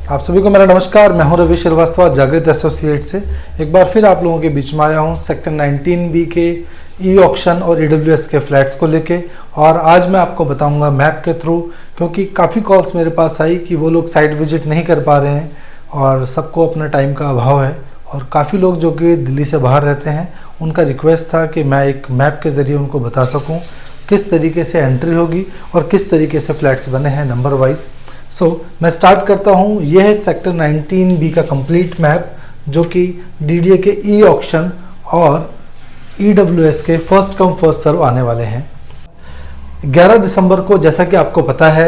आप सभी को मेरा नमस्कार। मैं हूं रवि श्रीवास्तव जागृत एसोसिएट से। एक बार फिर आप लोगों के बीच में आया हूं सेक्टर 19B के ई ऑक्शन और ईडब्ल्यूएस के फ्लैट्स को लेके। और आज मैं आपको बताऊंगा मैप के थ्रू, क्योंकि काफ़ी कॉल्स मेरे पास आई कि वो लोग साइट विजिट नहीं कर पा रहे हैं और सबको अपना टाइम का अभाव है। और काफ़ी लोग जो कि दिल्ली से बाहर रहते हैं, उनका रिक्वेस्ट था कि मैं एक मैप के ज़रिए उनको बता सकूँ किस तरीके से एंट्री होगी और किस तरीके से फ्लैट्स बने हैं नंबर वाइज। मैं स्टार्ट करता हूँ। ये है सेक्टर 19B का कंप्लीट मैप, जो कि डीडीए के ई ऑक्शन और ईडब्ल्यूएस के फर्स्ट कम फर्स्ट सर्व आने वाले हैं 11 दिसंबर को। जैसा कि आपको पता है,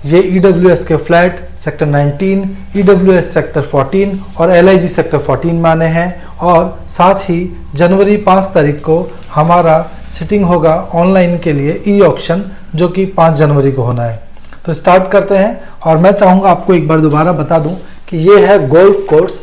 ये ईडब्ल्यूएस के फ्लैट सेक्टर 19, ईडब्ल्यूएस सेक्टर 14 और एलआईजी सेक्टर 14 में आने हैं। और साथ ही जनवरी 5 तारीख को हमारा सिटिंग होगा ऑनलाइन के लिए ई ऑक्शन, जो कि 5 जनवरी को होना है। तो स्टार्ट करते हैं। और मैं चाहूँगा आपको एक बार दोबारा बता दूं कि ये है गोल्फ कोर्स,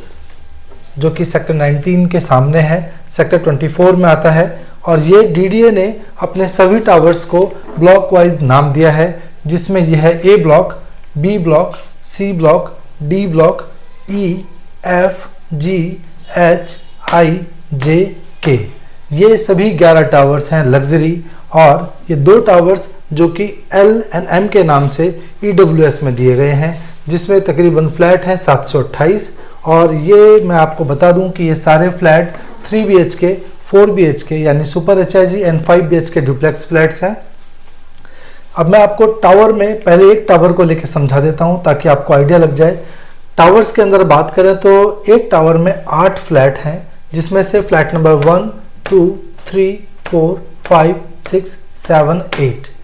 जो कि सेक्टर 19 के सामने है, सेक्टर 24 में आता है। और ये डीडीए ने अपने सभी टावर्स को ब्लॉक वाइज नाम दिया है, जिसमें यह है A block, B block, C block, D block, E, F, G, H, I, J, K. ये सभी 11 टावर्स हैं लग्जरी। और ये 2 टावर्स जो कि एल एंड एम के नाम से ईडब्ल्यूएस में दिए गए हैं, जिसमें तकरीबन फ्लैट हैं 728। और ये मैं आपको बता दूं कि ये सारे फ्लैट 3 BHK, 4 BHK यानी super HIG and 5 BHK duplex flats हैं। अब मैं आपको टावर में पहले एक टावर को लेकर समझा देता हूं ताकि आपको आइडिया लग जाए। टावर्स के अंदर बात करें तो एक टावर में 8 फ्लैट हैं, जिसमें से फ्लैट नंबर 1, 2, 3, 4, 5, 6, 7, 8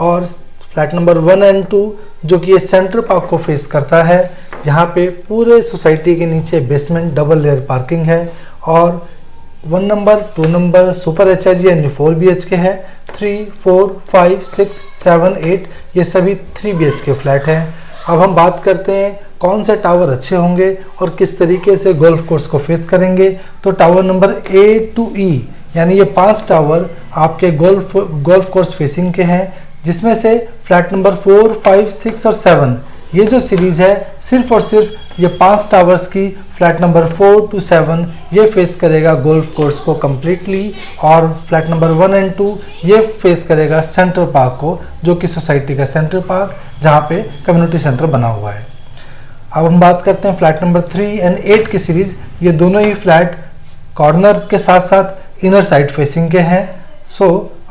और फ्लैट नंबर 1 एंड 2 जो कि ये सेंट्रल पार्क को फेस करता है। यहाँ पे पूरे सोसाइटी के नीचे बेसमेंट डबल लेयर पार्किंग है। और 1 नंबर, 2 नंबर सुपर एचआईजी यानी 4 BHK है। 3, 4, 5, 6, 7, 8 ये सभी 3 BHK फ्लैट हैं। अब हम बात करते हैं कौन से टावर अच्छे होंगे और किस तरीके से गोल्फ कोर्स को फेस करेंगे। तो tower number A to E यानी ये 5 टावर आपके गोल्फ कोर्स फेसिंग के हैं, जिसमें से फ्लैट नंबर 4, 5, 6 और 7 ये जो सीरीज है सिर्फ और सिर्फ ये 5 टावर्स की फ्लैट नंबर 4 to 7 ये फेस करेगा गोल्फ कोर्स को कम्प्लीटली। और फ्लैट नंबर 1 एंड 2 ये फेस करेगा सेंट्रल पार्क को, जो कि सोसाइटी का सेंट्रल पार्क जहाँ पे कम्युनिटी सेंटर बना हुआ है। अब हम बात करते हैं फ्लैट नंबर 3 एंड 8 की सीरीज। ये दोनों ही फ्लैट कॉर्नर के साथ साथ इनर साइड फेसिंग के हैं।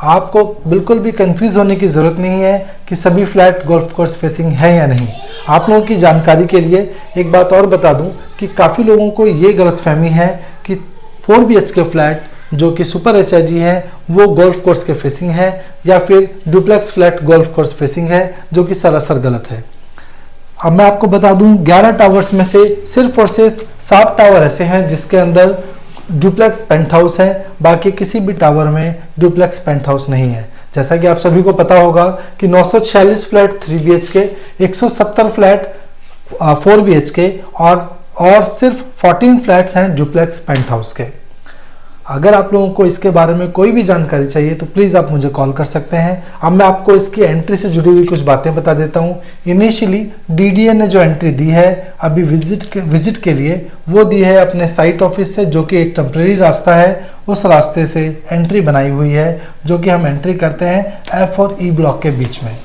आपको बिल्कुल भी कंफ्यूज होने की ज़रूरत नहीं है कि सभी फ्लैट गोल्फ कोर्स फेसिंग है या नहीं। आप लोगों की जानकारी के लिए एक बात और बता दूं कि काफ़ी लोगों को ये गलतफहमी है कि 4 BHK फ्लैट जो कि सुपर एचआईजी है वो गोल्फ कोर्स के फेसिंग है, या फिर duplex flat golf course facing है, जो कि सरासर गलत है। अब मैं आपको बता दूं 11 टावर्स में से सिर्फ और सिर्फ 7 टावर ऐसे हैं जिसके अंदर डुप्लेक्स पेंट हाउस है। बाकी किसी भी टावर में डुप्लेक्स पेंट हाउस नहीं है। जैसा कि आप सभी को पता होगा कि 946 फ्लैट 3 BHK, 170 फ्लैट 4 BHK और सिर्फ 14 फ्लैट्स हैं डुप्लेक्स पेंट हाउस के। अगर आप लोगों को इसके बारे में कोई भी जानकारी चाहिए तो प्लीज़ आप मुझे कॉल कर सकते हैं। अब मैं आपको इसकी एंट्री से जुड़ी हुई कुछ बातें बता देता हूँ। इनिशियली डीडीए ने जो एंट्री दी है अभी विजिट के लिए, वो दी है अपने साइट ऑफिस से, जो कि एक टेम्प्रेरी रास्ता है। उस रास्ते से एंट्री बनाई हुई है, जो कि हम एंट्री करते हैं F और E ब्लॉक के बीच में।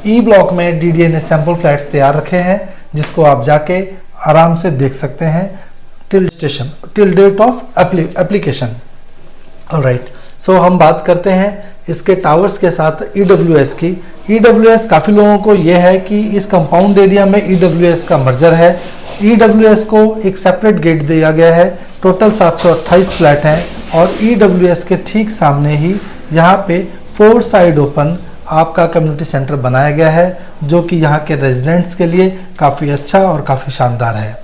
E ब्लॉक में डीडीए ने सैम्पल फ्लैट्स तैयार रखे हैं, जिसको आप जाके आराम से देख सकते हैं till date of application. Alright, हम बात करते हैं इसके टावर्स के साथ ईडब्ल्यूएस की। ईडब्ल्यूएस काफ़ी लोगों को यह है कि इस कंपाउंड एरिया में ईडब्ल्यूएस का मर्जर है। ईडब्ल्यूएस को एक सेपरेट गेट दिया गया है। टोटल 728 फ्लैट हैं और ईडब्ल्यूएस के ठीक सामने ही यहाँ पे 4 साइड ओपन आपका कम्युनिटी सेंटर बनाया गया है, जो कि यहाँ के रेजिडेंट्स के लिए काफ़ी अच्छा और काफ़ी शानदार है।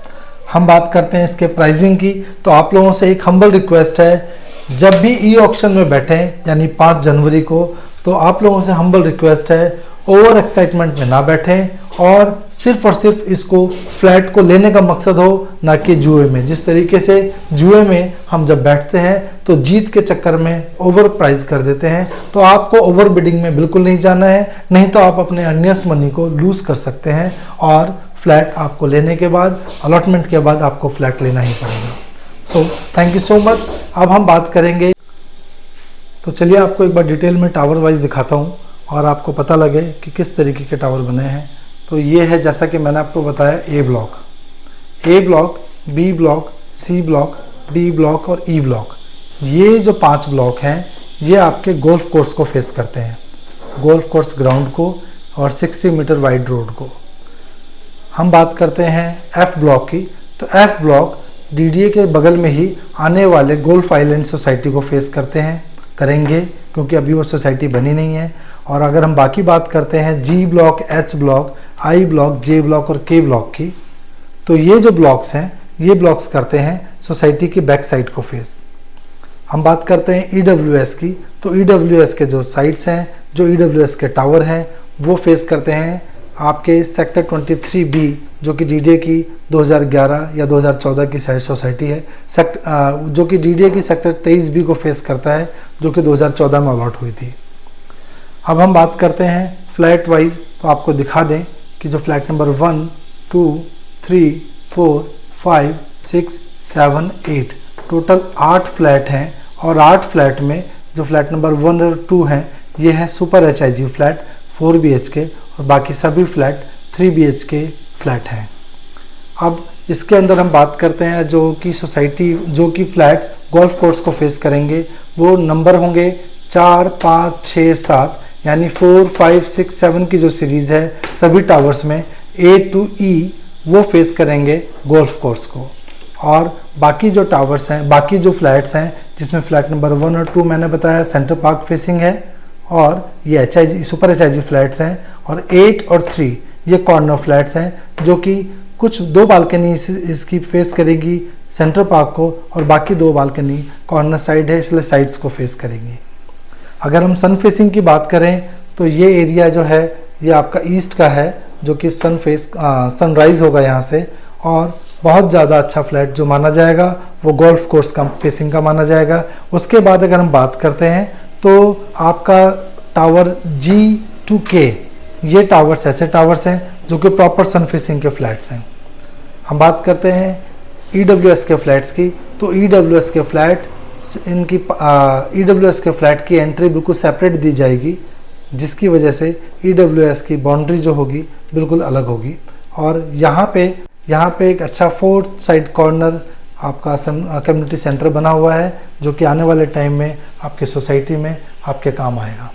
हम बात करते हैं इसके प्राइसिंग की। तो आप लोगों से एक हम्बल रिक्वेस्ट है, जब भी ई ऑक्शन में बैठें यानी 5 जनवरी को, तो आप लोगों से हम्बल रिक्वेस्ट है ओवर एक्साइटमेंट में ना बैठें और सिर्फ इसको फ्लैट को लेने का मकसद हो, ना कि जुए में। जिस तरीके से जुए में हम जब बैठते हैं तो जीत के चक्कर में ओवर प्राइस कर देते हैं, तो आपको ओवर बिडिंग में बिल्कुल नहीं जाना है, नहीं तो आप अपने अर्नियस्ट मनी को लूज कर सकते हैं और फ्लैट आपको लेने के बाद, अलॉटमेंट के बाद आपको फ्लैट लेना ही पड़ेगा। So thank you so much. अब हम बात करेंगे, तो चलिए आपको एक बार डिटेल में टावर वाइज दिखाता हूँ और आपको पता लगे कि किस तरीके के टावर बने हैं। तो ये है, जैसा कि मैंने आपको बताया, A block, B block, C block, D block और ई ब्लॉक। ये जो 5 ब्लॉक हैं ये आपके गोल्फ कोर्स को फेस करते हैं, गोल्फ कोर्स ग्राउंड को और 60 मीटर वाइड रोड को। हम बात करते हैं एफ ब्लॉक की। तो एफ ब्लॉक डीडीए के बगल में ही आने वाले गोल्फ आइलैंड सोसाइटी को फेस करेंगे, क्योंकि अभी वो सोसाइटी बनी नहीं है। और अगर हम बाकी बात करते हैं जी block, H block, I block, J block और के ब्लॉक की, तो ये जो ब्लॉक्स हैं ये ब्लॉक्स करते हैं सोसाइटी की बैक साइड को फेस। हम बात करते हैं ईडब्ल्यूएस की। तो ईडब्ल्यूएस के जो साइट्स हैं, जो ईडब्ल्यूएस के टावर हैं, वो फेस करते हैं आपके सेक्टर 23B, जो कि डीडीए की 2011 या 2014 की सोसाइटी है, जो कि डीडीए की सेक्टर 23B को फेस करता है, जो कि 2014 में अलॉट हुई थी। अब हम बात करते हैं फ्लैट वाइज। तो आपको दिखा दें कि जो फ्लैट नंबर 1, 2, 3, 4, 5, 6, 7, 8 टोटल 8 फ्लैट हैं। और 8 फ्लैट में जो फ्लैट नंबर 1 और 2 हैं ये है सुपर HIG फ्लैट 4 BHK, और बाकी सभी फ्लैट 3 BHK फ्लैट हैं। अब इसके अंदर हम बात करते हैं जो कि सोसाइटी, जो कि फ्लैट्स गोल्फ कोर्स को फेस करेंगे, वो नंबर होंगे 4, 5, 6, 7, यानी 4, 5, 6, 7 की जो सीरीज़ है सभी टावर्स में A to E वो फेस करेंगे गोल्फ कोर्स को। और बाकी जो टावर्स हैं, बाकी जो फ्लैट्स हैं, जिसमें फ्लैट नंबर 1 और 2 मैंने बताया सेंटर पार्क फेसिंग है, और ये HIG सुपर HIG फ्लैट्स हैं, और 8 और 3 ये कॉर्नर फ्लैट्स हैं, जो कि कुछ 2 बालकनी इसकी फेस करेगी सेंटर पार्क को, और बाकी 2 बालकनी कॉर्नर साइड है, इसलिए साइड्स को फेस करेंगी। अगर हम सन फेसिंग की बात करें तो ये एरिया जो है ये आपका ईस्ट का है, जो कि सनराइज होगा यहाँ से, और बहुत ज़्यादा अच्छा फ्लैट जो माना जाएगा वो गोल्फ कोर्स का फेसिंग का माना जाएगा। उसके बाद अगर हम बात करते हैं तो आपका टावर G2K, ये टावर्स ऐसे टावर्स हैं जो कि प्रॉपर सन फेसिंग के फ्लैट्स हैं। हम बात करते हैं EWS के फ्लैट्स की। तो EWS के फ्लैट EWS के फ्लैट की एंट्री बिल्कुल सेपरेट दी जाएगी, जिसकी वजह से EWS की बाउंड्री जो होगी बिल्कुल अलग होगी। और यहाँ पे एक अच्छा 4 साइड कॉर्नर आपका कम्युनिटी सेंटर बना हुआ है, जो कि आने वाले टाइम में आपके सोसाइटी में आपके काम आएगा।